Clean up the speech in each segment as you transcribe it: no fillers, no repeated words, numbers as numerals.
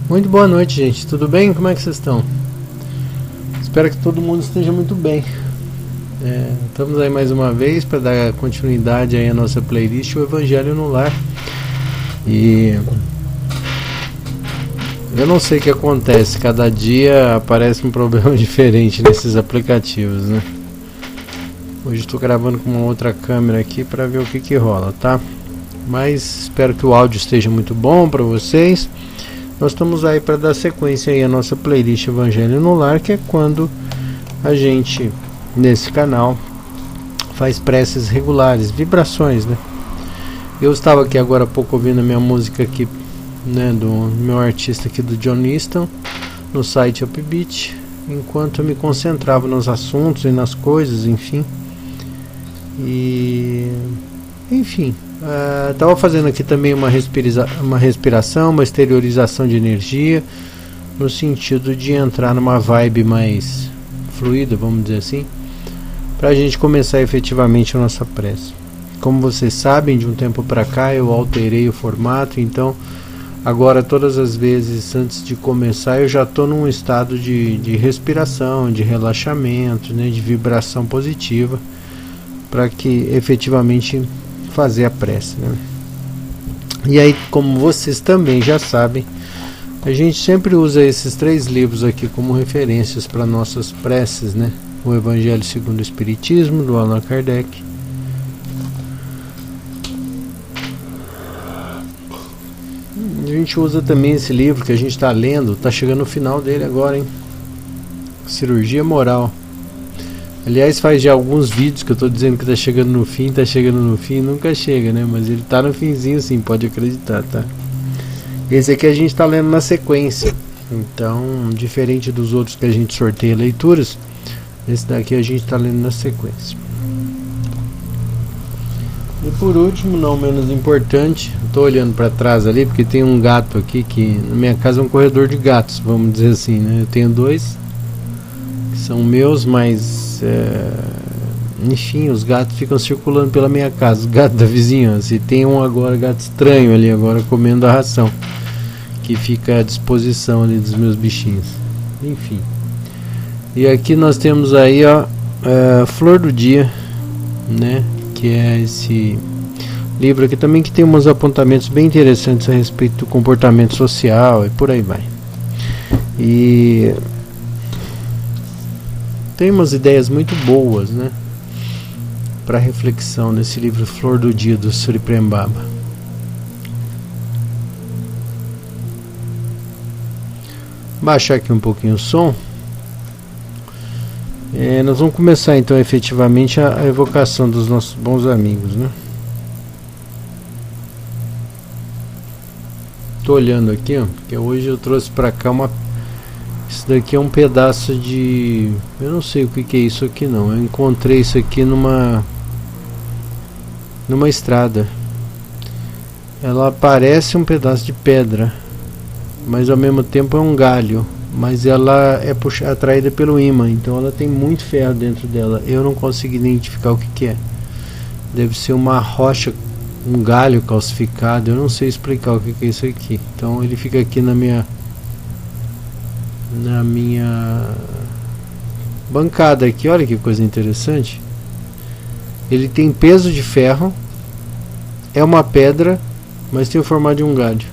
Muito boa noite, gente. Tudo bem? Como é que vocês estão? Espero que todo mundo esteja muito bem. Estamos aí mais uma vez para dar continuidade aí à nossa playlist, o Evangelho no Lar. E eu não sei o que acontece, cada dia aparece um problema diferente nesses aplicativos, né? Hoje estou gravando com uma outra câmera aqui para ver o que rola, tá? Mas espero que o áudio esteja muito bom para vocês. Nós estamos aí para dar sequência aí à nossa playlist Evangelho no Lar, que é quando a gente, nesse canal, faz preces regulares, vibrações, né? Eu estava aqui agora há pouco ouvindo a minha música aqui, né, do meu artista aqui, do John Easton, no site Upbeat, enquanto eu me concentrava nos assuntos e nas coisas, enfim. Estava fazendo aqui também uma respiração, uma exteriorização de energia, no sentido de entrar numa vibe mais fluida, vamos dizer assim, para a gente começar efetivamente a nossa prece. Como vocês sabem, de um tempo para cá eu alterei o formato, então agora todas as vezes antes de começar eu já estou num estado de respiração, de relaxamento, né, de vibração positiva, para que efetivamente fazer a prece, né? E aí, como vocês também já sabem, a gente sempre usa esses 3 livros aqui como referências para nossas preces, né? O Evangelho segundo o Espiritismo, do Allan Kardec, a gente usa também esse livro que a gente está lendo, está chegando no final dele agora, hein? Cirurgia Moral. Aliás, faz já alguns vídeos que eu estou dizendo que está chegando no fim, nunca chega, né? Mas ele está no finzinho, sim, pode acreditar, tá? Esse aqui a gente está lendo na sequência, então, diferente dos outros que a gente sorteia leituras, esse daqui a gente está lendo na sequência. E por último, não menos importante, estou olhando para trás ali, porque tem um gato aqui, que na minha casa é um corredor de gatos, vamos dizer assim, né? Eu tenho 2 que são meus, mas enfim, os gatos ficam circulando pela minha casa, os gatos da vizinhança. E tem um agora, gato estranho ali agora, comendo a ração, que fica à disposição ali dos meus bichinhos. Enfim. E aqui nós temos aí, ó, Flor do Dia, né? Que é esse livro aqui também, que tem uns apontamentos bem interessantes a respeito do comportamento social e por aí vai. E tem umas ideias muito boas, né, para reflexão nesse livro Flor do Dia, do Sri Prembaba. Baixar aqui um pouquinho o som. Nós vamos começar então efetivamente a evocação dos nossos bons amigos, né? Tô olhando aqui, ó, porque hoje eu trouxe para cá isso daqui é um pedaço de... eu não sei o que é isso aqui não. Eu encontrei isso aqui numa estrada. Ela parece um pedaço de pedra, mas ao mesmo tempo é um galho. Mas ela é atraída pelo ímã, então ela tem muito ferro dentro dela. Eu não consigo identificar o que é. Deve ser uma rocha, um galho calcificado. Eu não sei explicar o que é isso aqui. Então ele fica aqui na minha bancada aqui. Olha que coisa interessante. Ele tem peso de ferro, é uma pedra, mas tem o formato de um galho,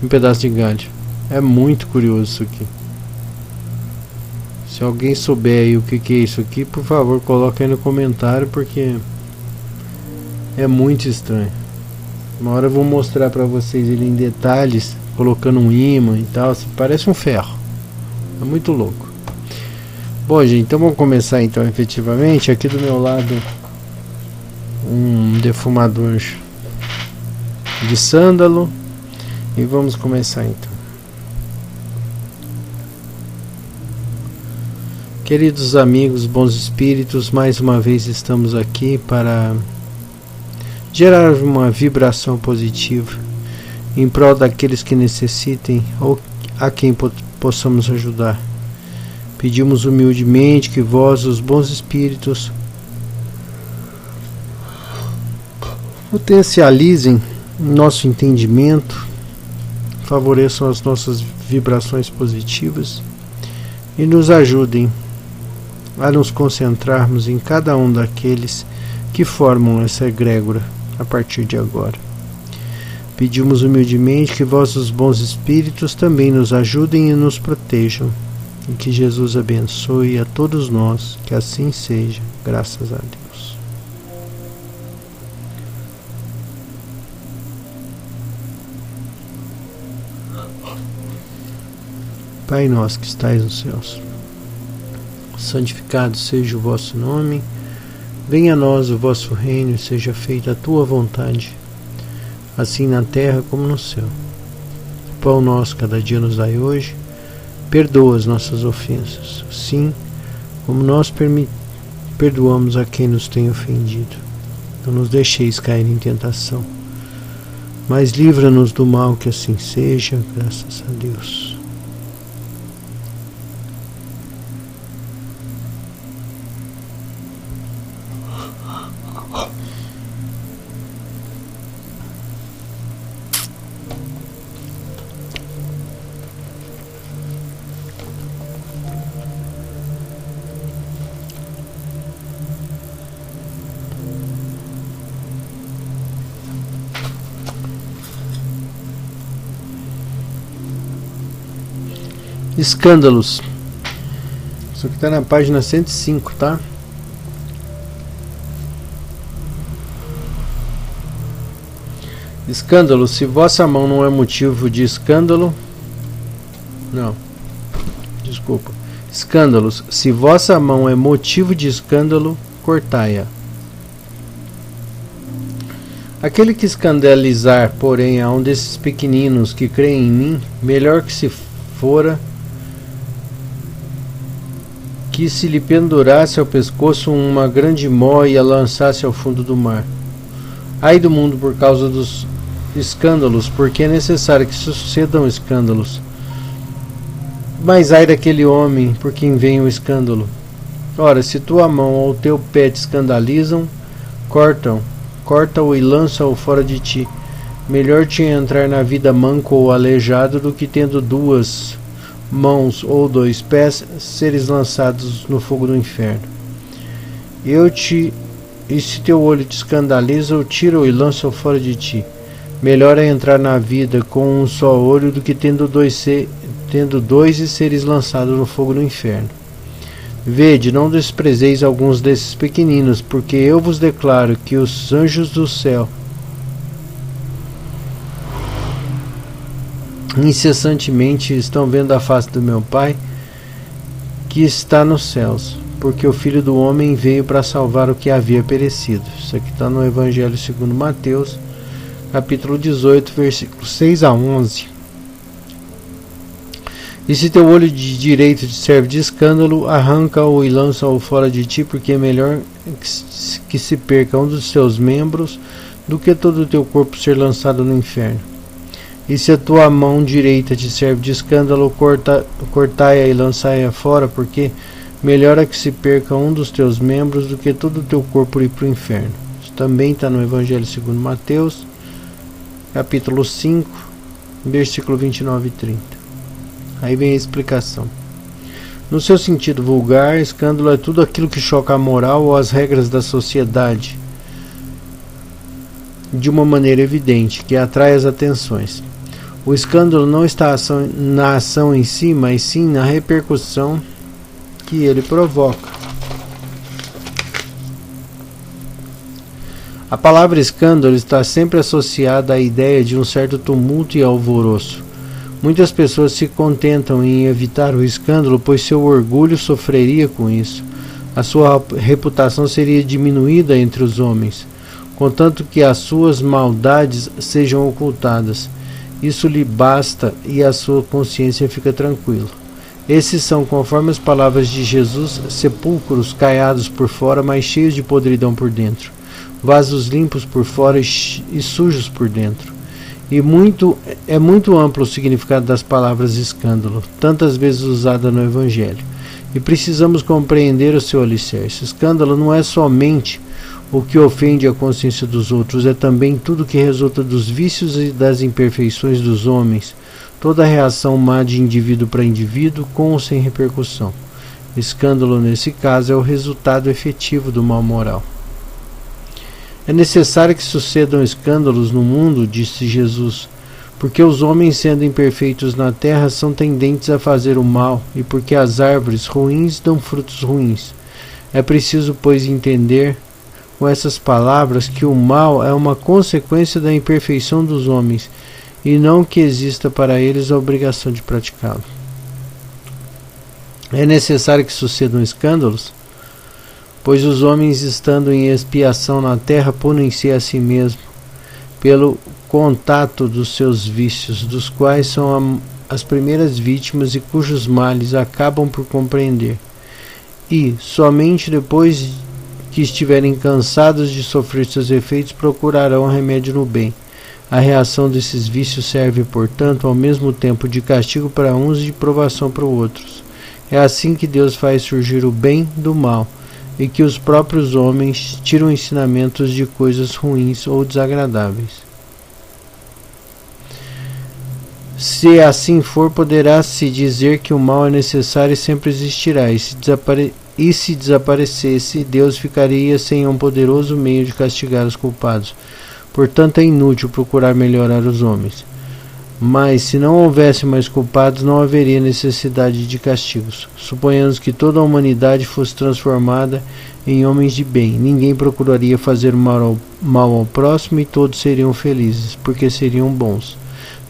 um pedaço de galho. É muito curioso isso aqui. Se alguém souber aí o que é isso aqui, por favor coloque aí no comentário, porque é muito estranho. Uma hora eu vou mostrar para vocês ele em detalhes, colocando um ímã e tal. Parece um ferro. É muito louco. Bom, gente, então vamos começar então efetivamente. Aqui do meu lado, um defumador de sândalo. E vamos começar então. Queridos amigos, bons espíritos, mais uma vez estamos aqui para gerar uma vibração positiva em prol daqueles que necessitem ou a quem possamos ajudar. Pedimos humildemente que vós, os bons espíritos, potencializem nosso entendimento, favoreçam as nossas vibrações positivas e nos ajudem a nos concentrarmos em cada um daqueles que formam essa egrégora a partir de agora. Pedimos humildemente que vossos bons espíritos também nos ajudem e nos protejam, e que Jesus abençoe a todos nós, que assim seja, graças a Deus. Pai nosso que estais nos céus, santificado seja o vosso nome, venha a nós o vosso reino e seja feita a tua vontade, assim na terra como no céu. O pão nosso cada dia nos dai hoje, perdoa as nossas ofensas, assim como nós perdoamos a quem nos tem ofendido. Não nos deixeis cair em tentação, mas livra-nos do mal, que assim seja, graças a Deus. Escândalos. Isso aqui está na página 105, tá? Escândalo. Se vossa mão não é motivo de escândalo... Não. Desculpa. Escândalos. Se vossa mão é motivo de escândalo, cortai-a. Aquele que escandalizar, porém, a um desses pequeninos que creem em mim, melhor que se fora que se lhe pendurasse ao pescoço uma grande mó e a lançasse ao fundo do mar. Ai do mundo por causa dos escândalos, porque é necessário que sucedam escândalos. Mas ai daquele homem por quem vem o escândalo. Ora, se tua mão ou teu pé te escandalizam, corta-o e lança-o fora de ti. Melhor te entrar na vida manco ou aleijado do que, tendo duas mãos ou dois pés, seres lançados no fogo do inferno. E se teu olho te escandaliza, tira-o e lança-o fora de ti. Melhor é entrar na vida com um só olho do que tendo dois e seres lançados no fogo do inferno. Vede, não desprezeis alguns desses pequeninos, porque eu vos declaro que os anjos do céu incessantemente estão vendo a face do meu Pai que está nos céus, porque o Filho do Homem veio para salvar o que havia perecido. Isso aqui está no Evangelho segundo Mateus, capítulo 18, versículos 6 a 11. E se teu olho de direito te serve de escândalo, arranca-o e lança-o fora de ti, porque é melhor que se perca um dos seus membros do que todo o teu corpo ser lançado no inferno. E se a tua mão direita te serve de escândalo, cortai-a e lançai-a fora, porque melhor é que se perca um dos teus membros do que todo o teu corpo ir para o inferno. Isso também está no Evangelho segundo Mateus, capítulo 5, versículo 29 e 30. Aí vem a explicação. No seu sentido vulgar, escândalo é tudo aquilo que choca a moral ou as regras da sociedade de uma maneira evidente, que atrai as atenções. O escândalo não está na ação em si, mas sim na repercussão que ele provoca. A palavra escândalo está sempre associada à ideia de um certo tumulto e alvoroço. Muitas pessoas se contentam em evitar o escândalo, pois seu orgulho sofreria com isso. A sua reputação seria diminuída entre os homens, contanto que as suas maldades sejam ocultadas. Isso lhe basta e a sua consciência fica tranquila. Esses são, conforme as palavras de Jesus, sepulcros caiados por fora, mas cheios de podridão por dentro, vasos limpos por fora e sujos por dentro. E é muito amplo o significado das palavras escândalo, tantas vezes usada no Evangelho. E precisamos compreender o seu alicerce. Escândalo não é somente o que ofende a consciência dos outros é também tudo que resulta dos vícios e das imperfeições dos homens, toda reação má de indivíduo para indivíduo, com ou sem repercussão. Escândalo, nesse caso, é o resultado efetivo do mal moral. É necessário que sucedam escândalos no mundo, disse Jesus, porque os homens, sendo imperfeitos na terra, são tendentes a fazer o mal, e porque as árvores ruins dão frutos ruins. É preciso, pois, entender com essas palavras que o mal é uma consequência da imperfeição dos homens, e não que exista para eles a obrigação de praticá-lo. É necessário que sucedam escândalos, pois os homens, estando em expiação na terra, punem-se a si mesmos pelo contato dos seus vícios, dos quais são as primeiras vítimas e cujos males acabam por compreender. E, somente depois que estiverem cansados de sofrer seus efeitos, procurarão remédio no bem. A reação desses vícios serve, portanto, ao mesmo tempo de castigo para uns e de provação para outros. É assim que Deus faz surgir o bem do mal, e que os próprios homens tiram ensinamentos de coisas ruins ou desagradáveis. Se assim for, poderá-se dizer que o mal é necessário e sempre existirá, e se desaparecesse, Deus ficaria sem um poderoso meio de castigar os culpados. Portanto, é inútil procurar melhorar os homens. Mas, se não houvesse mais culpados, não haveria necessidade de castigos. Suponhamos que toda a humanidade fosse transformada em homens de bem. Ninguém procuraria fazer mal ao próximo e todos seriam felizes, porque seriam bons.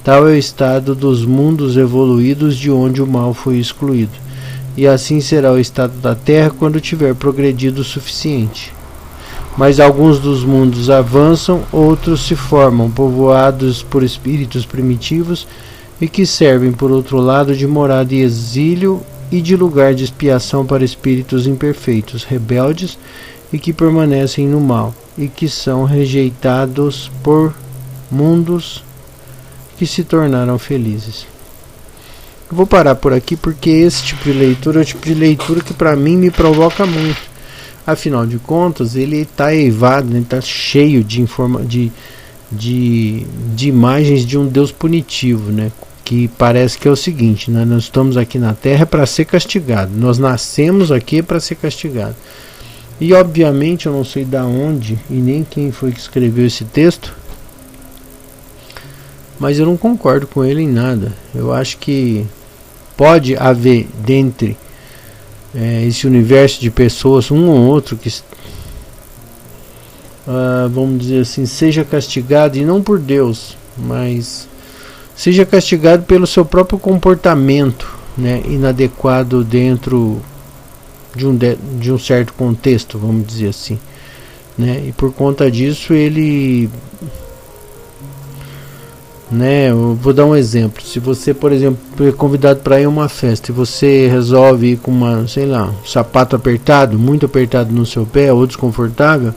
Tal é o estado dos mundos evoluídos de onde o mal foi excluído. E assim será o estado da Terra quando tiver progredido o suficiente. Mas alguns dos mundos avançam, outros se formam, povoados por espíritos primitivos e que servem, por outro lado, de morada e exílio e de lugar de expiação para espíritos imperfeitos, rebeldes e que permanecem no mal, e que são rejeitados por mundos que se tornaram felizes. Eu vou parar por aqui porque esse tipo de leitura é o tipo de leitura que para mim me provoca muito. Afinal de contas, ele está eivado, ele está cheio de imagens de um Deus punitivo, né? Que parece que é o seguinte, né? Nós estamos aqui na Terra para ser castigado, nós nascemos aqui para ser castigado. E obviamente eu não sei da onde e nem quem foi que escreveu esse texto, mas eu não concordo com ele em nada. Eu acho que pode haver dentre esse universo de pessoas, um ou outro que, vamos dizer assim, seja castigado, e não por Deus, mas seja castigado pelo seu próprio comportamento, né, inadequado dentro de um certo contexto, vamos dizer assim, né, e por conta disso ele, né, eu vou dar um exemplo. Se você, por exemplo, é convidado para ir a uma festa e você resolve ir com um sapato apertado, muito apertado no seu pé ou desconfortável,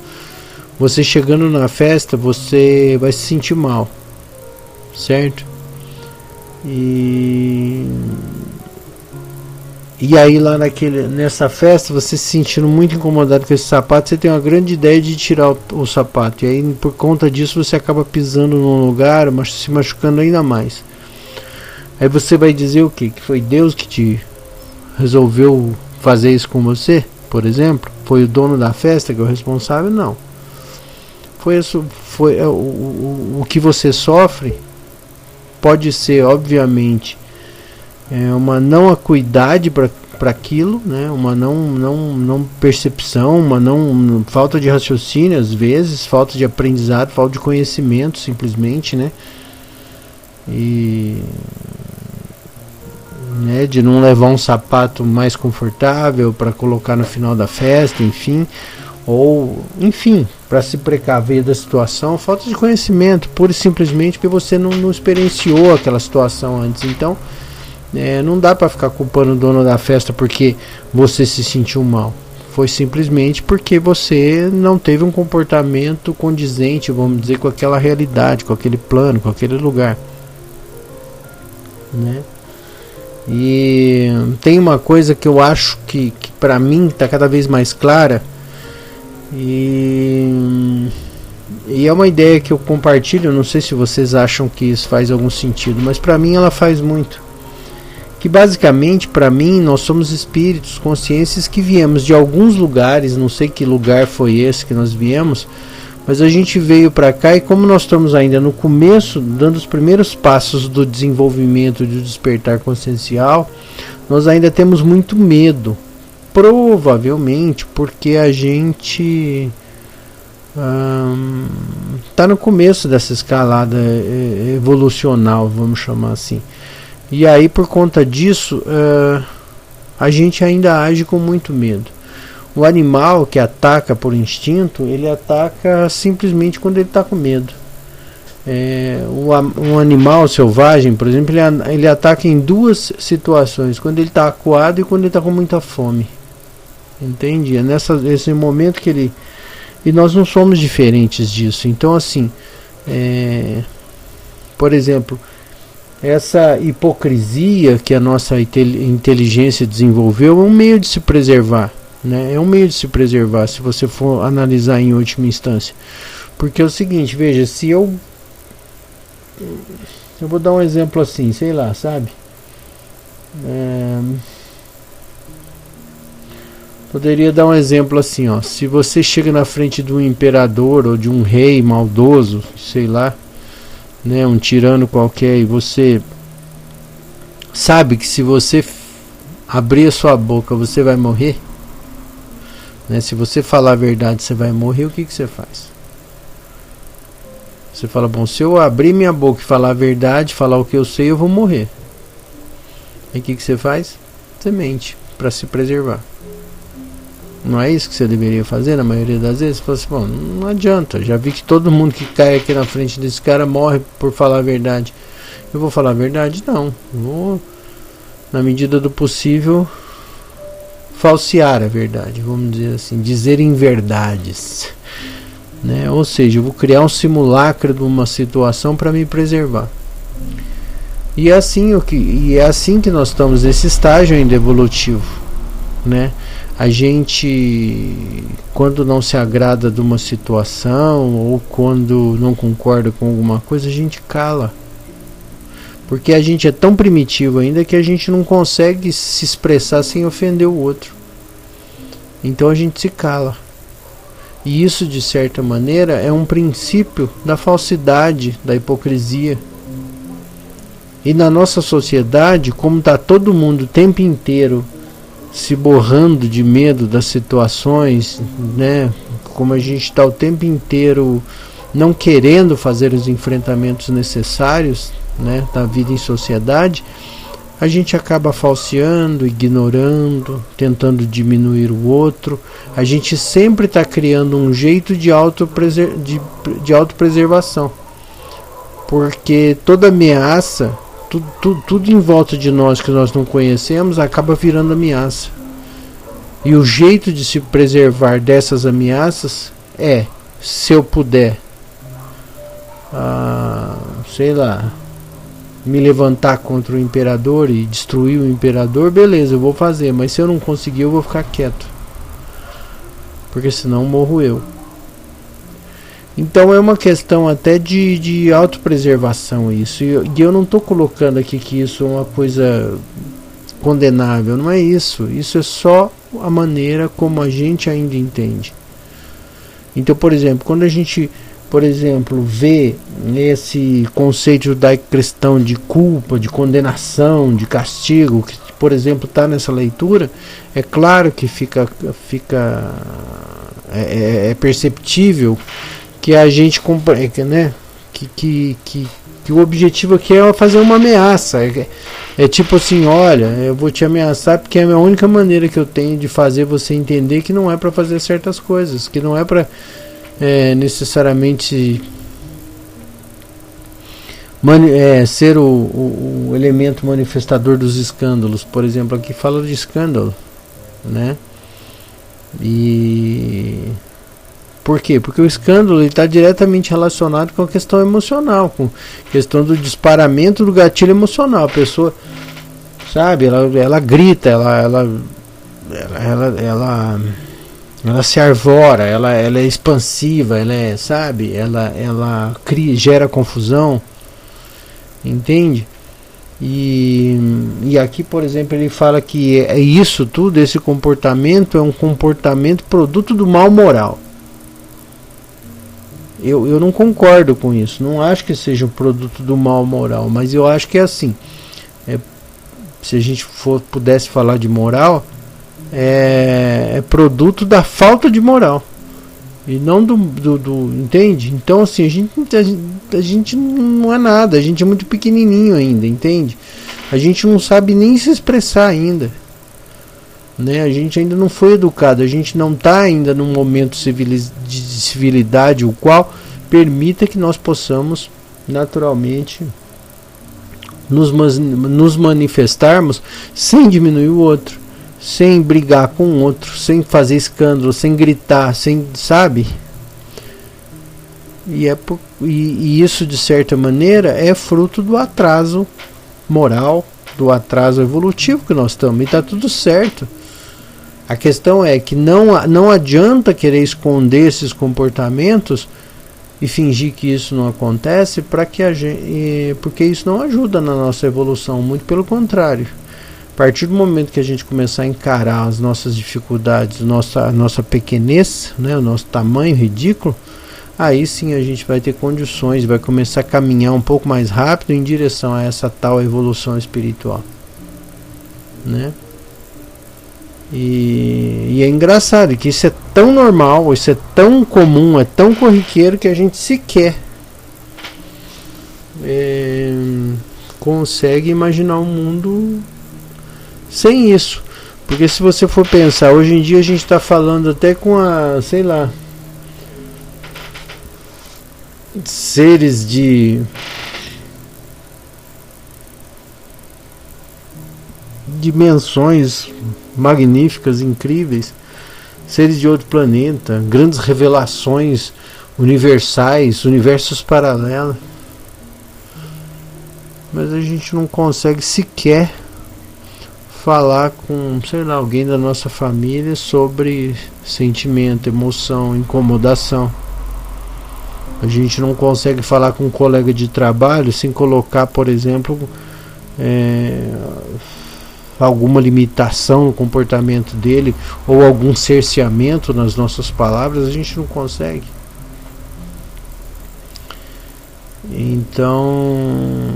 você chegando na festa, você vai se sentir mal, certo? E aí lá nessa festa, você se sentindo muito incomodado com esse sapato, você tem uma grande ideia de tirar o sapato. E aí por conta disso você acaba pisando num lugar, se machucando ainda mais. Aí você vai dizer o quê? Que foi Deus que te resolveu fazer isso com você, por exemplo? Foi o dono da festa que é o responsável? Não. O que você sofre pode ser, obviamente, uma não acuidade para aquilo, né? Uma não percepção, uma não falta de raciocínio às vezes, falta de aprendizado, falta de conhecimento simplesmente, né? E de não levar um sapato mais confortável para colocar no final da festa, enfim, para se precaver da situação, falta de conhecimento, pura e simplesmente porque você não experienciou aquela situação antes. Então não dá para ficar culpando o dono da festa porque você se sentiu mal. Foi simplesmente porque você não teve um comportamento condizente, vamos dizer, com aquela realidade, com aquele plano, com aquele lugar, né? E tem uma coisa que eu acho que para mim está cada vez mais clara, E é uma ideia que eu compartilho, não sei se vocês acham que isso faz algum sentido, mas para mim ela faz muito. Que basicamente, para mim, nós somos espíritos, consciências que viemos de alguns lugares, não sei que lugar foi esse que nós viemos, mas a gente veio para cá e como nós estamos ainda no começo, dando os primeiros passos do desenvolvimento, do despertar consciencial, nós ainda temos muito medo. Provavelmente porque a gente está no começo dessa escalada evolucional, vamos chamar assim. E aí por conta disso a gente ainda age com muito medo. O animal que ataca por instinto, ele ataca simplesmente quando ele está com medo. Um animal selvagem, por exemplo, ele ataca em duas situações: quando ele está acuado e quando ele está com muita fome. Entende? É nesse momento que ele... E nós não somos diferentes disso. Então assim, por exemplo, essa hipocrisia que a nossa inteligência desenvolveu é um meio de se preservar, né? É um meio de se preservar, se você for analisar em última instância. Porque é o seguinte, veja, se eu vou dar um exemplo assim, sei lá, sabe? Poderia dar um exemplo assim, ó. Se você chega na frente de um imperador ou de um rei maldoso, sei lá, né, um tirano qualquer, e você sabe que se você abrir a sua boca você vai morrer, né? Se você falar a verdade você vai morrer, o que você faz? Você fala, bom, se eu abrir minha boca e falar a verdade, falar o que eu sei, eu vou morrer. E o que você faz? Você mente para se preservar. Não é isso que você deveria fazer na maioria das vezes? Você fala assim, bom, não adianta, já vi que todo mundo que cai aqui na frente desse cara morre por falar a verdade. Eu vou falar a verdade? Não. Vou, na medida do possível, falsear a verdade, vamos dizer assim, dizer inverdades, né? Ou seja, eu vou criar um simulacro de uma situação para me preservar. E é assim que nós estamos nesse estágio ainda evolutivo, né? A gente, quando não se agrada de uma situação ou quando não concorda com alguma coisa, a gente cala. Porque a gente é tão primitivo ainda que a gente não consegue se expressar sem ofender o outro. Então a gente se cala. E isso, de certa maneira, é um princípio da falsidade, da hipocrisia. E na nossa sociedade, como está todo mundo o tempo inteiro se borrando de medo das situações, né? Como a gente está o tempo inteiro não querendo fazer os enfrentamentos necessários, né, da vida em sociedade, a gente acaba falseando, ignorando, tentando diminuir o outro. A gente sempre está criando um jeito de autopreservação, porque toda ameaça, tudo em volta de nós que nós não conhecemos acaba virando ameaça. E o jeito de se preservar dessas ameaças é, se eu puder, sei lá, me levantar contra o imperador e destruir o imperador, beleza, eu vou fazer. Mas se eu não conseguir, eu vou ficar quieto, porque senão morro eu. Então é uma questão até de autopreservação isso. E eu não estou colocando aqui que isso é uma coisa condenável. Não é isso. Isso é só a maneira como a gente ainda entende. Então, por exemplo, quando a gente, por exemplo, vê esse conceito judaico-cristão de culpa, de condenação, de castigo, que, por exemplo, está nessa leitura, é claro que é perceptível que a gente compreende, né? Que o objetivo aqui é fazer uma ameaça. É tipo assim, olha, eu vou te ameaçar porque é a única maneira que eu tenho de fazer você entender que não é para fazer certas coisas, que não é para necessariamente ser o elemento manifestador dos escândalos. Por exemplo, aqui fala de escândalo, né? E por quê? Porque o escândalo está diretamente relacionado com a questão emocional, com a questão do disparamento do gatilho emocional. A pessoa, sabe, ela grita, ela Ela se arvora, ela é expansiva, ela é, sabe, ela cria, gera confusão, entende? E aqui, por exemplo, ele fala que é isso tudo, esse comportamento é um comportamento produto do mal moral. Eu não concordo com isso, não acho que seja um produto do mal moral, mas eu acho que é assim, se a gente pudesse falar de moral, é produto da falta de moral e não do entende? Então assim, a gente não é nada, a gente é muito pequenininho ainda, entende? A gente não sabe nem se expressar ainda, né? A gente ainda não foi educado, a gente não está ainda num momento de civilidade o qual permita que nós possamos naturalmente nos manifestarmos sem diminuir o outro, sem brigar com o outro, sem fazer escândalo, sem gritar, sem, sabe? E isso de certa maneira é fruto do atraso moral, do atraso evolutivo que nós estamos, e está tudo certo. A questão é que não adianta querer esconder esses comportamentos e fingir que isso não acontece, porque isso não ajuda na nossa evolução, muito pelo contrário. A partir do momento que a gente começar a encarar as nossas dificuldades, a nossa pequenez, né, o nosso tamanho ridículo, aí sim a gente vai ter condições, vai começar a caminhar um pouco mais rápido em direção a essa tal evolução espiritual, né? E é engraçado que isso é tão normal, isso é tão comum, é tão corriqueiro que a gente sequer consegue imaginar um mundo sem isso. Porque se você for pensar, hoje em dia a gente está falando até com sei lá, seres de dimensões magníficas, incríveis, seres de outro planeta, grandes revelações universais, universos paralelos, mas a gente não consegue sequer falar com, sei lá, alguém da nossa família sobre sentimento, emoção, incomodação. A gente não consegue falar com um colega de trabalho sem colocar, por exemplo, alguma limitação no comportamento dele ou algum cerceamento nas nossas palavras. A gente não consegue. Então,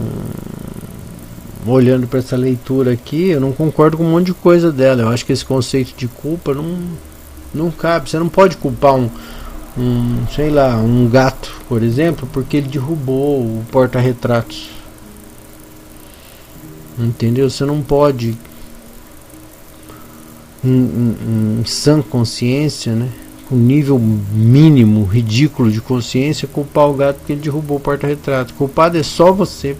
olhando para essa leitura aqui, eu não concordo com um monte de coisa dela. Eu acho que esse conceito de culpa não cabe. Você não pode culpar sei lá, um gato, por exemplo, porque ele derrubou o porta-retratos. Entendeu? Você não pode, em sã consciência, né, com nível mínimo, ridículo de consciência, culpar o gato porque ele derrubou o porta-retrato. Culpado é só você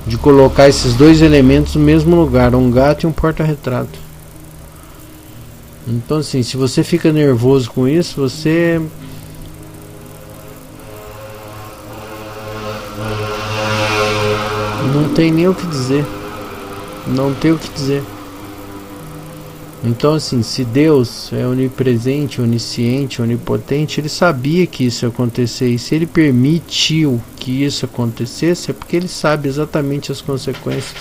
de colocar esses dois elementos no mesmo lugar, um gato e um porta-retrato. Então assim, se você fica nervoso com isso, você não tem nem o que dizer. Não tem o que dizer. Então assim, se Deus é onipresente, onisciente, onipotente, ele sabia que isso ia acontecer, e se ele permitiu que isso acontecesse, é porque ele sabe exatamente as consequências.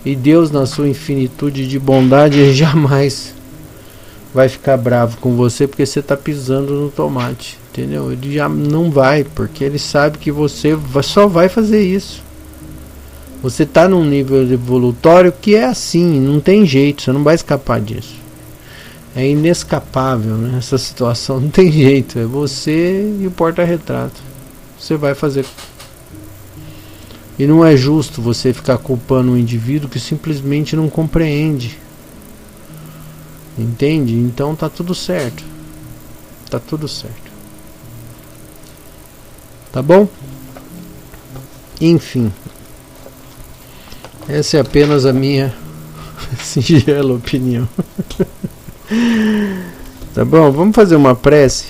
E Deus, na sua infinitude de bondade, ele jamais vai ficar bravo com você porque você está pisando no tomate, entendeu? Ele já não vai, porque ele sabe que você só vai fazer isso. Você está num nível evolutório que é assim, não tem jeito, você não vai escapar disso. É inescapável, né? Essa situação não tem jeito, é você e o porta-retrato. Você vai fazer. E não é justo você ficar culpando um indivíduo que simplesmente não compreende. Entende? Então tá tudo certo. Tá tudo certo. Tá bom? Enfim. Essa é apenas a minha singela opinião. Tá bom? Vamos fazer uma prece.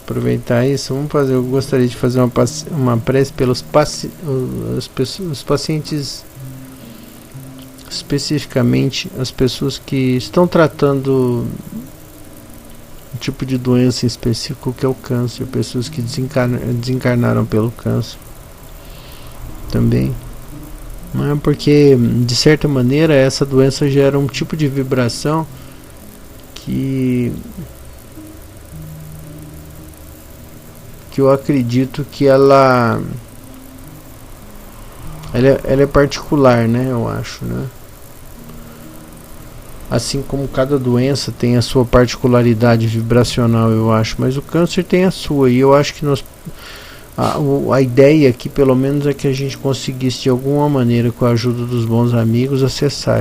Aproveitar isso. Eu gostaria de fazer uma prece pelos os pacientes, especificamente as pessoas que estão tratando tipo de doença em específico, que é o câncer. Pessoas que desencarnaram pelo câncer também. Não é porque, de certa maneira, essa doença gera um tipo de vibração que eu acredito que ela é particular, né? Eu acho, né? Assim como cada doença tem a sua particularidade vibracional, eu acho, mas o câncer tem a sua, e eu acho que a ideia aqui, pelo menos, é que a gente conseguisse de alguma maneira, com a ajuda dos bons amigos, acessar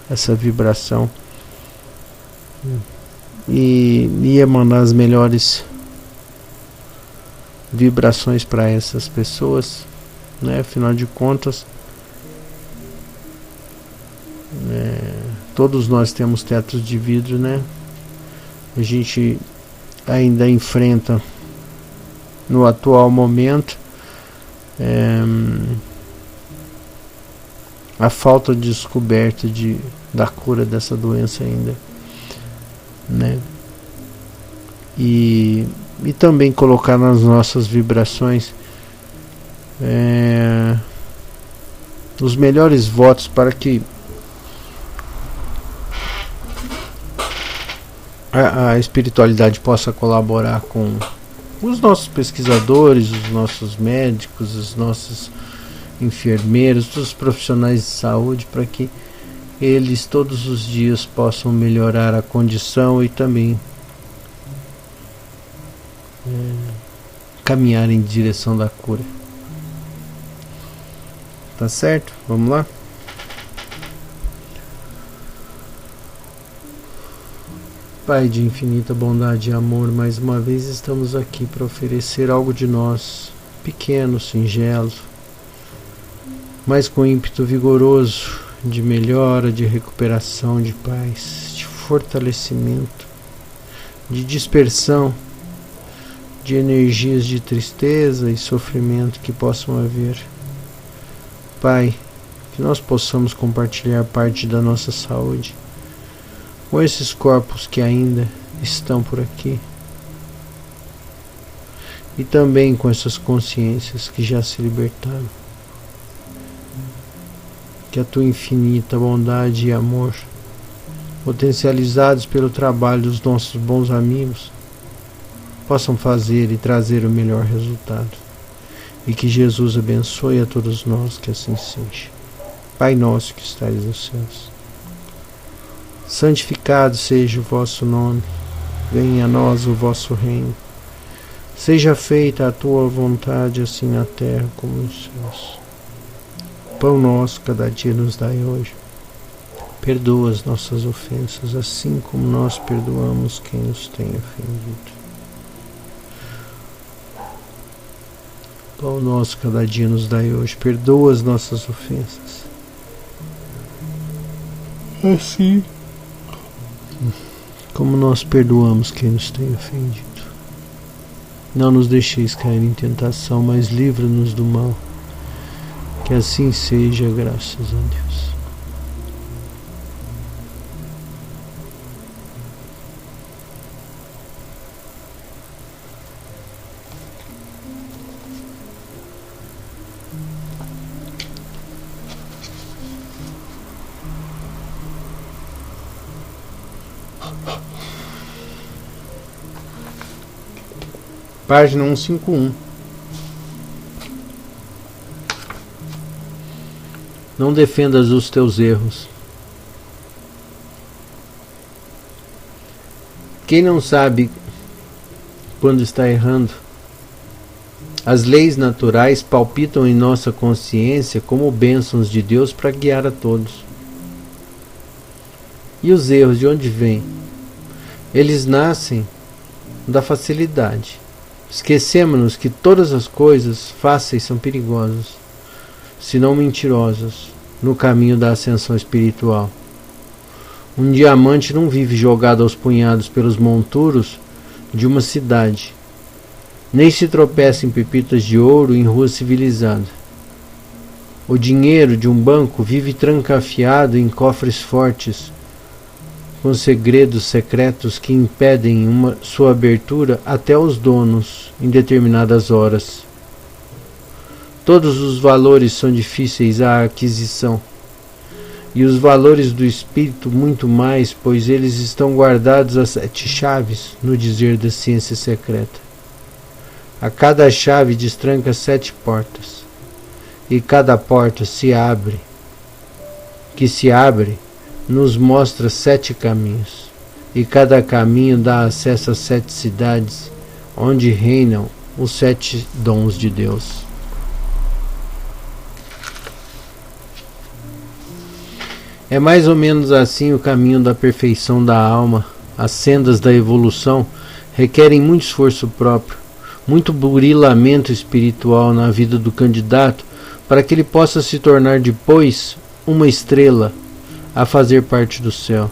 essa vibração e emanar as melhores vibrações para essas pessoas, né? Afinal de contas, todos nós temos tetos de vidro, né? A gente ainda enfrenta no atual momento a falta de descoberta da cura dessa doença ainda, né? E também colocar nas nossas vibrações os melhores votos para que a espiritualidade possa colaborar com os nossos pesquisadores, os nossos médicos, os nossos enfermeiros, todos os profissionais de saúde, para que eles todos os dias possam melhorar a condição e também caminhar em direção da cura. Tá certo? Vamos lá? Pai de infinita bondade e amor, mais uma vez estamos aqui para oferecer algo de nós, pequeno, singelo, mas com ímpeto vigoroso de melhora, de recuperação, de paz, de fortalecimento, de dispersão de energias de tristeza e sofrimento que possam haver. Pai, que nós possamos compartilhar parte da nossa saúde com esses corpos que ainda estão por aqui, e também com essas consciências que já se libertaram. Que a tua infinita bondade e amor, potencializados pelo trabalho dos nossos bons amigos, possam fazer e trazer o melhor resultado, e que Jesus abençoe a todos nós, que assim seja. Pai nosso que estais nos céus, santificado seja o vosso nome, venha a nós o vosso reino, seja feita a tua vontade, assim na terra como nos céus. Pão nosso cada dia nos dai hoje, perdoa as nossas ofensas, assim como nós perdoamos quem nos tem ofendido. Pão nosso cada dia nos dai hoje, perdoa as nossas ofensas, assim como nós perdoamos quem nos tem ofendido. Não nos deixeis cair em tentação, mas livra-nos do mal. Que assim seja, graças a Deus. Página 151. Não defendas os teus erros. Quem não sabe quando está errando? As leis naturais palpitam em nossa consciência como bênçãos de Deus para guiar a todos. E os erros de onde vêm? Eles nascem da facilidade. Esquecemos-nos que todas as coisas fáceis são perigosas, se não mentirosas, no caminho da ascensão espiritual. Um diamante não vive jogado aos punhados pelos monturos de uma cidade, nem se tropeça em pepitas de ouro em rua civilizada. O dinheiro de um banco vive trancafiado em cofres fortes, com segredos secretos que impedem sua abertura até aos donos em determinadas horas. Todos os valores são difíceis à aquisição, e os valores do espírito muito mais, pois eles estão guardados a 7 chaves, no dizer da ciência secreta. A cada chave destranca 7 portas, e cada porta se abre, nos mostra 7 caminhos, e cada caminho dá acesso a 7 cidades, onde reinam os 7 dons de Deus. É mais ou menos assim o caminho da perfeição da alma. As sendas da evolução requerem muito esforço próprio, muito burilamento espiritual na vida do candidato, para que ele possa se tornar depois uma estrela a fazer parte do céu.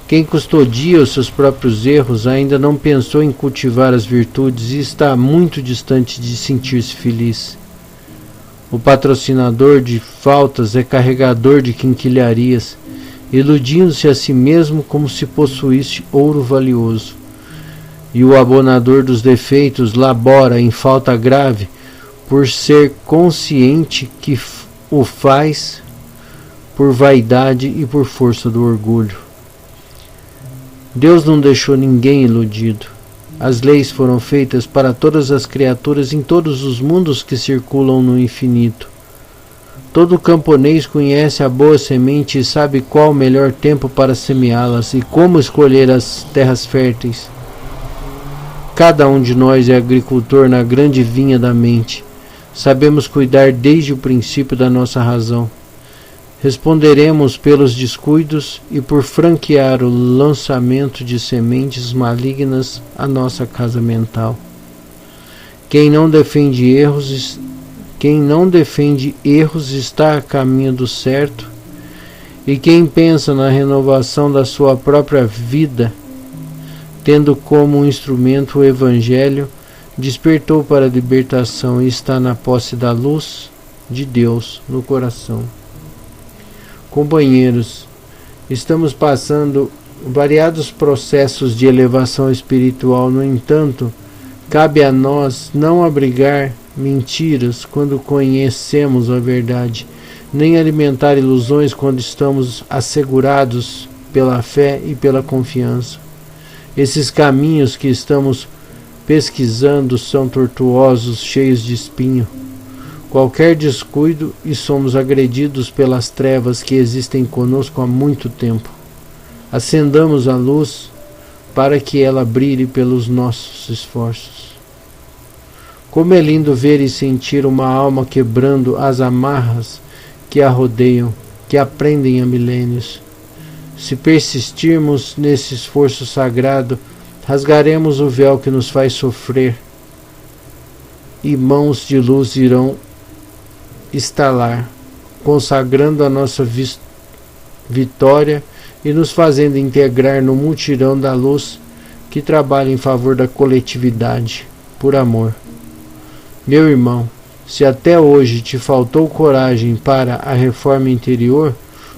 Quem custodia os seus próprios erros ainda não pensou em cultivar as virtudes e está muito distante de sentir-se feliz. O patrocinador de faltas é carregador de quinquilharias, iludindo-se a si mesmo como se possuísse ouro valioso. E o abonador dos defeitos labora em falta grave por ser consciente que o faz por vaidade e por força do orgulho. Deus não deixou ninguém iludido. As leis foram feitas para todas as criaturas em todos os mundos que circulam no infinito. Todo camponês conhece a boa semente e sabe qual o melhor tempo para semeá-las e como escolher as terras férteis. Cada um de nós é agricultor na grande vinha da mente. Sabemos cuidar desde o princípio da nossa razão. Responderemos pelos descuidos e por franquear o lançamento de sementes malignas à nossa casa mental. Quem não defende erros está a caminho do certo, e quem pensa na renovação da sua própria vida, tendo como instrumento o Evangelho, despertou para a libertação e está na posse da luz de Deus no coração. Companheiros, estamos passando variados processos de elevação espiritual. No entanto, cabe a nós não abrigar mentiras quando conhecemos a verdade, nem alimentar ilusões quando estamos assegurados pela fé e pela confiança. Esses caminhos que estamos pesquisando são tortuosos, cheios de espinho. Qualquer descuido e somos agredidos pelas trevas que existem conosco há muito tempo. Acendamos a luz para que ela brilhe pelos nossos esforços. Como é lindo ver e sentir uma alma quebrando as amarras que a rodeiam, que a prendem há milênios. Se persistirmos nesse esforço sagrado, rasgaremos o véu que nos faz sofrer, e mãos de luz irão estalar, consagrando a nossa vitória e nos fazendo integrar no mutirão da luz que trabalha em favor da coletividade, por amor. Meu irmão, se até hoje te faltou coragem para a reforma interior,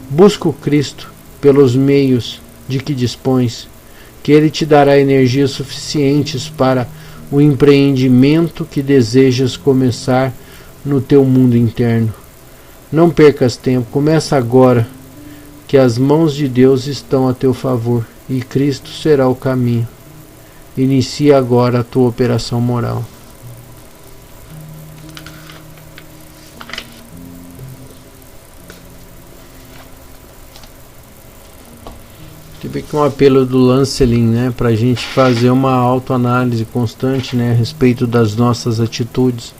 busca o Cristo pelos meios de que dispões, que Ele te dará energias suficientes para o empreendimento que desejas começar no teu mundo interno. Não percas tempo, começa agora, que as mãos de Deus estão a teu favor e Cristo será o caminho. Inicia agora a tua operação moral. Tive aqui um apelo do Lancelin, né, para a gente fazer uma autoanálise constante, né, a respeito das nossas atitudes,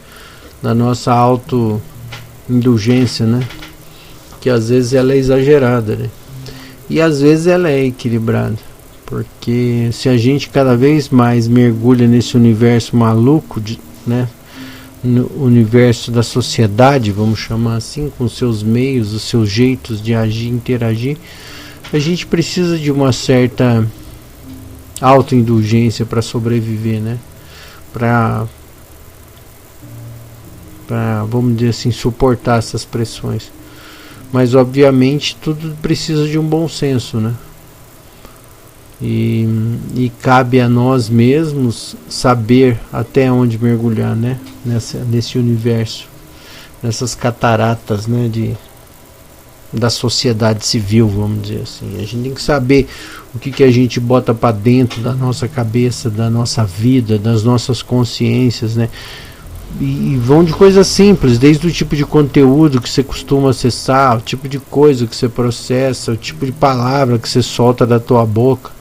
da nossa autoindulgência, né, que às vezes ela é exagerada, né, e às vezes ela é equilibrada, porque se a gente cada vez mais mergulha nesse universo maluco, né, no universo da sociedade, vamos chamar assim, com seus meios, os seus jeitos de agir, interagir, a gente precisa de uma certa autoindulgência para sobreviver, né? Para, vamos dizer assim, suportar essas pressões. Mas obviamente tudo precisa de um bom senso, né? E cabe a nós mesmos saber até onde mergulhar, né? Nesse universo, nessas cataratas, né? Da sociedade civil, vamos dizer assim. A gente tem que saber o que a gente bota para dentro da nossa cabeça, da nossa vida, das nossas consciências, né? E vão de coisas simples, desde o tipo de conteúdo que você costuma acessar, o tipo de coisa que você processa, o tipo de palavra que você solta da tua boca.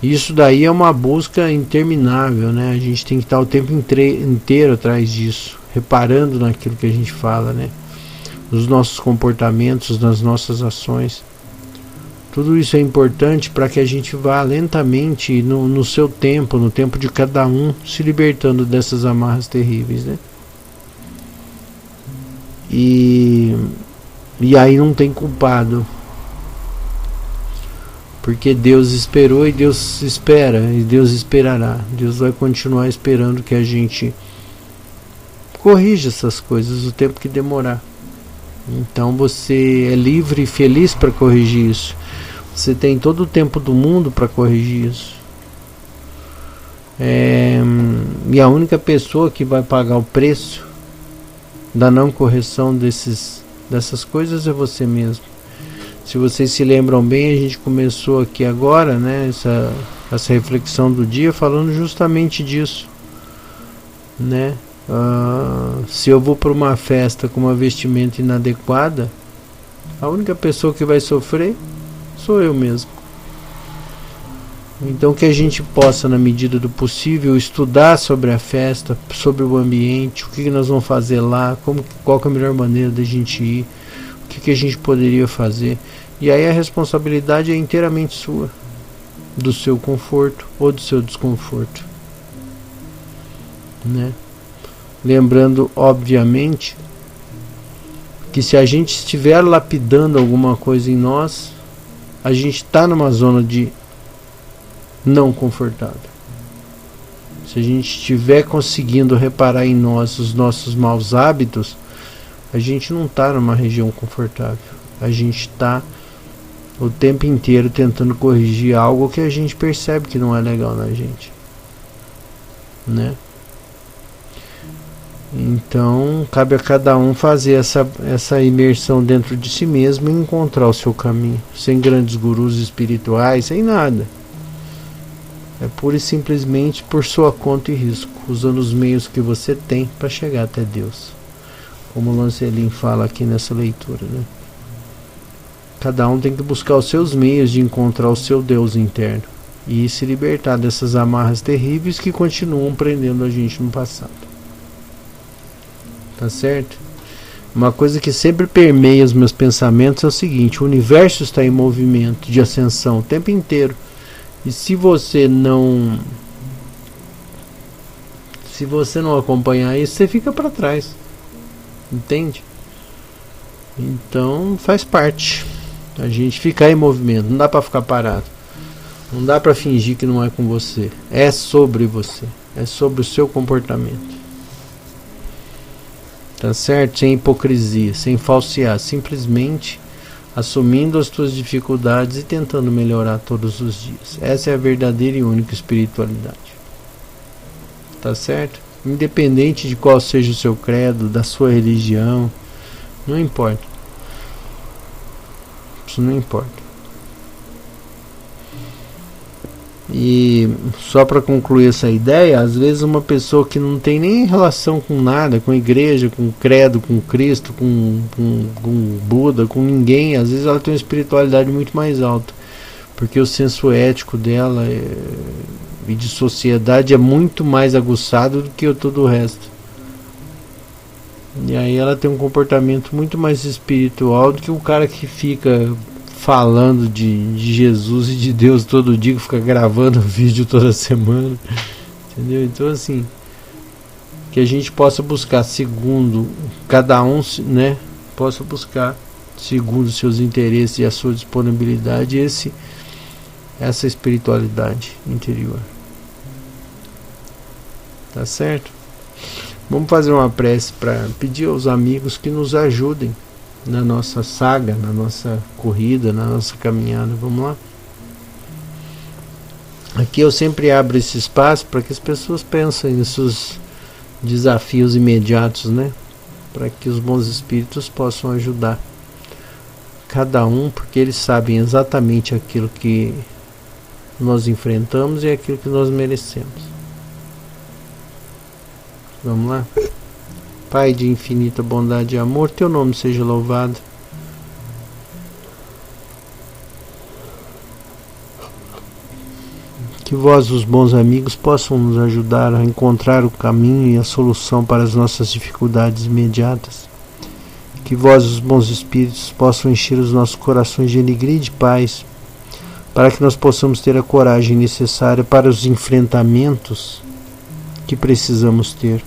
Isso daí é uma busca interminável, né? A gente tem que estar o tempo inteiro atrás disso, reparando naquilo que a gente fala, né? Nos nossos comportamentos, nas nossas ações. Tudo isso é importante para que a gente vá lentamente, no seu tempo, no tempo de cada um, se libertando dessas amarras terríveis, né? E aí não tem culpado. Porque Deus esperou e Deus espera, e Deus esperará. Deus vai continuar esperando que a gente corrija essas coisas o tempo que demorar. Então você é livre e feliz para corrigir isso. Você tem todo o tempo do mundo para corrigir isso. E a única pessoa que vai pagar o preço da não correção dessas coisas é você mesmo. Se vocês se lembram bem, a gente começou aqui agora, né, essa reflexão do dia falando justamente disso, né? Se eu vou para uma festa com uma vestimenta inadequada, a única pessoa que vai sofrer sou eu mesmo. Então que a gente possa, na medida do possível, estudar sobre a festa, sobre o ambiente, o que nós vamos fazer lá, qual que é a melhor maneira da gente ir, o que a gente poderia fazer. E aí a responsabilidade é inteiramente sua, do seu conforto ou do seu desconforto, né? Lembrando, obviamente, que se a gente estiver lapidando alguma coisa em nós, a gente está numa zona de não confortável. Se a gente estiver conseguindo reparar em nós os nossos maus hábitos, a gente não está numa região confortável. A gente está o tempo inteiro tentando corrigir algo que a gente percebe que não é legal na gente, né? Então cabe a cada um fazer essa imersão dentro de si mesmo e encontrar o seu caminho, sem grandes gurus espirituais, sem nada. É pura e simplesmente por sua conta e risco, usando os meios que você tem para chegar até Deus, como o Lancelin fala aqui nessa leitura, né? Cada um tem que buscar os seus meios de encontrar o seu Deus interno e se libertar dessas amarras terríveis que continuam prendendo a gente no passado. Tá certo? Uma coisa que sempre permeia os meus pensamentos é o seguinte: o universo está em movimento de ascensão o tempo inteiro. E se você não acompanhar isso, você fica para trás. Entende? Então faz parte. A gente ficar em movimento, não dá para ficar parado. Não dá para fingir que não é com você. É sobre você. É sobre o seu comportamento. Tá certo? Sem hipocrisia, sem falsear, simplesmente assumindo as tuas dificuldades e tentando melhorar todos os dias. Essa é a verdadeira e única espiritualidade. Tá certo? Independente de qual seja o seu credo, da sua religião, não importa. Isso não importa. E só para concluir essa ideia, às vezes uma pessoa que não tem nem relação com nada, com a igreja, com credo, com Cristo, com Buda, com ninguém, às vezes ela tem uma espiritualidade muito mais alta, porque o senso ético dela e de sociedade é muito mais aguçado do que todo o resto. E aí ela tem um comportamento muito mais espiritual do que o cara que fica falando de Jesus e de Deus todo dia, que fica gravando vídeo toda semana, entendeu? Então assim, que a gente possa buscar segundo cada um, né? Possa buscar segundo os seus interesses e a sua disponibilidade essa espiritualidade interior. Tá certo? Vamos fazer uma prece para pedir aos amigos que nos ajudem na nossa saga, na nossa corrida, na nossa caminhada. Vamos lá? Aqui eu sempre abro esse espaço para que as pessoas pensem nos seus desafios imediatos, né? Para que os bons espíritos possam ajudar cada um, porque eles sabem exatamente aquilo que nós enfrentamos e aquilo que nós merecemos. Vamos lá? Pai de infinita bondade e amor, teu nome seja louvado. Que vós, os bons amigos, possam nos ajudar a encontrar o caminho e a solução para as nossas dificuldades imediatas. Que vós, os bons espíritos, possam encher os nossos corações de alegria e de paz, para que nós possamos ter a coragem necessária para os enfrentamentos que precisamos ter.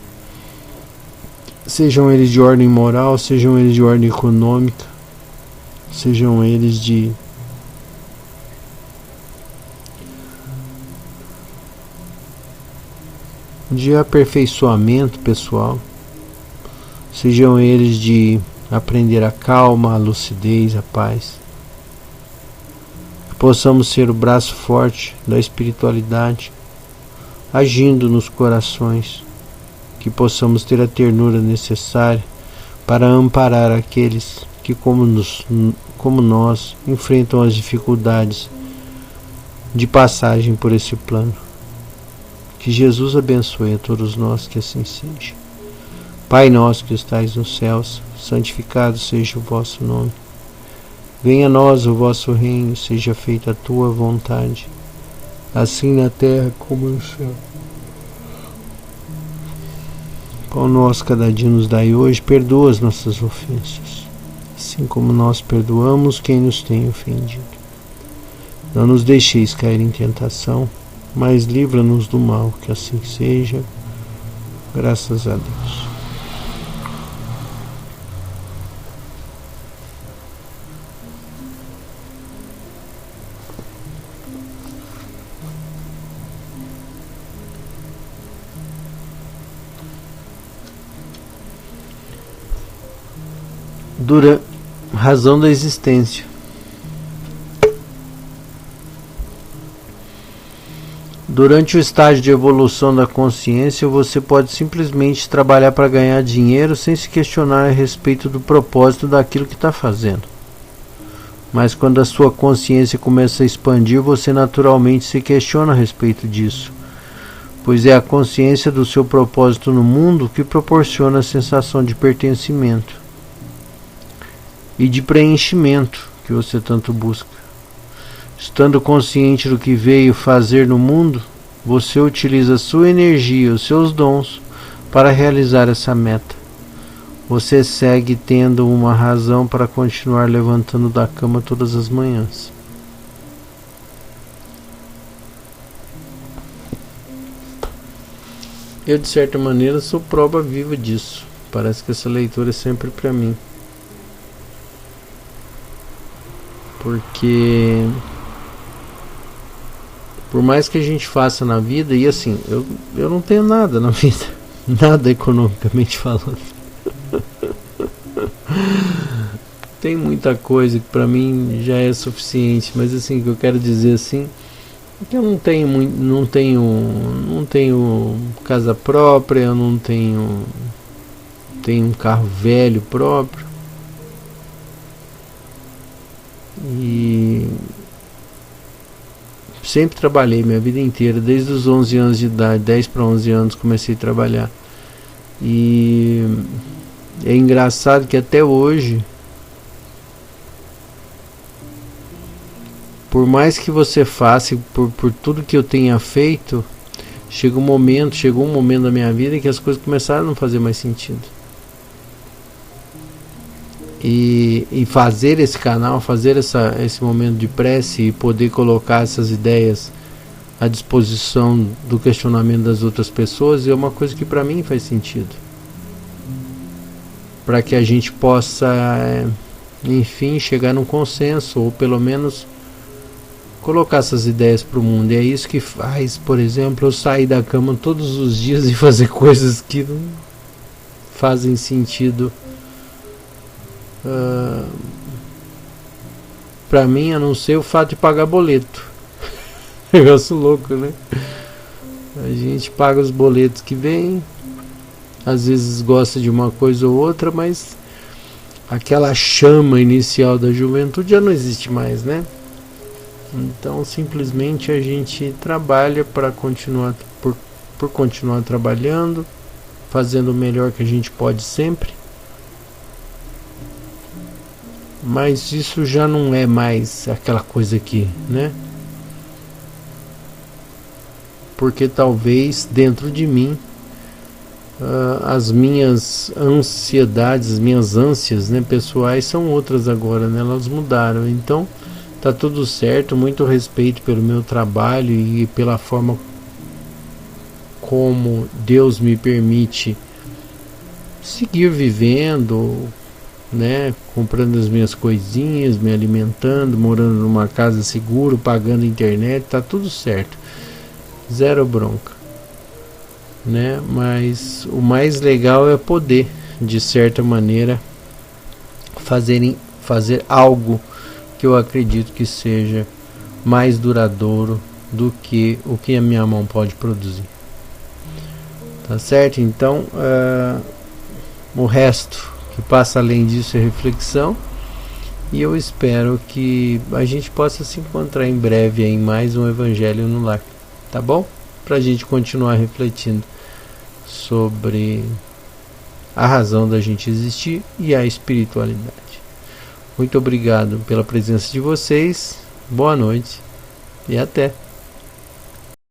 Sejam eles de ordem moral, sejam eles de ordem econômica, sejam eles de aperfeiçoamento pessoal, sejam eles de aprender a calma, a lucidez, a paz. Que possamos ser o braço forte da espiritualidade, agindo nos corações, que possamos ter a ternura necessária para amparar aqueles que, como nós, enfrentam as dificuldades de passagem por esse plano. Que Jesus abençoe a todos nós, que assim seja. Pai nosso que estais nos céus, santificado seja o vosso nome. Venha a nós o vosso reino, seja feita a tua vontade, assim na terra como no céu. Pão nosso cada dia nos dai hoje, perdoa as nossas ofensas, assim como nós perdoamos quem nos tem ofendido. Não nos deixeis cair em tentação, mas livra-nos do mal, que assim seja, graças a Deus. Razão da existência. Durante o estágio de evolução da consciência, você pode simplesmente trabalhar para ganhar dinheiro sem se questionar a respeito do propósito daquilo que está fazendo. Mas quando a sua consciência começa a expandir, você naturalmente se questiona a respeito disso, pois é a consciência do seu propósito no mundo que proporciona a sensação de pertencimento e de preenchimento que você tanto busca. Estando consciente do que veio fazer no mundo, você utiliza sua energia, os seus dons, para realizar essa meta. Você segue tendo uma razão para continuar levantando da cama todas as manhãs. Eu, de certa maneira, sou prova viva disso. Parece que essa leitura é sempre para mim. Porque por mais que a gente faça na vida, e assim, eu não tenho nada na vida, nada economicamente falando. Tem muita coisa que pra mim já é suficiente, mas assim, o que eu quero dizer assim, é que eu não tenho casa própria, eu não tenho um carro velho próprio. E sempre trabalhei minha vida inteira, desde os 11 anos de idade, 10 para 11 anos comecei a trabalhar. E é engraçado que até hoje, por mais que você faça, por tudo que eu tenha feito, chegou um momento da minha vida que as coisas começaram a não fazer mais sentido. E fazer esse canal, fazer esse momento de prece e poder colocar essas ideias à disposição do questionamento das outras pessoas é uma coisa que para mim faz sentido. Para que a gente possa, enfim, chegar num consenso, ou pelo menos colocar essas ideias para o mundo. E é isso que faz, por exemplo, eu sair da cama todos os dias e fazer coisas que não fazem sentido para mim, a não ser o fato de pagar boleto. Negócio louco, né? A gente paga os boletos que vem, às vezes gosta de uma coisa ou outra, mas aquela chama inicial da juventude já não existe mais, né? Então simplesmente a gente trabalha para continuar por continuar trabalhando, fazendo o melhor que a gente pode sempre. Mas isso já não é mais aquela coisa aqui, né? Porque talvez dentro de mim as minhas ansiedades, as minhas ânsias, né, pessoais são outras agora, né? Elas mudaram. Então tá tudo certo, muito respeito pelo meu trabalho e pela forma como Deus me permite seguir vivendo, né, comprando as minhas coisinhas, me alimentando, morando numa casa segura, pagando internet, tá tudo certo, zero bronca, né? Mas o mais legal é poder, de certa maneira, fazer algo que eu acredito que seja mais duradouro do que o que a minha mão pode produzir. Tá certo? Então o resto que passa além disso é reflexão, e eu espero que a gente possa se encontrar em breve em mais um Evangelho no Lar, tá bom? Pra gente continuar refletindo sobre a razão da gente existir e a espiritualidade. Muito obrigado pela presença de vocês, boa noite e até!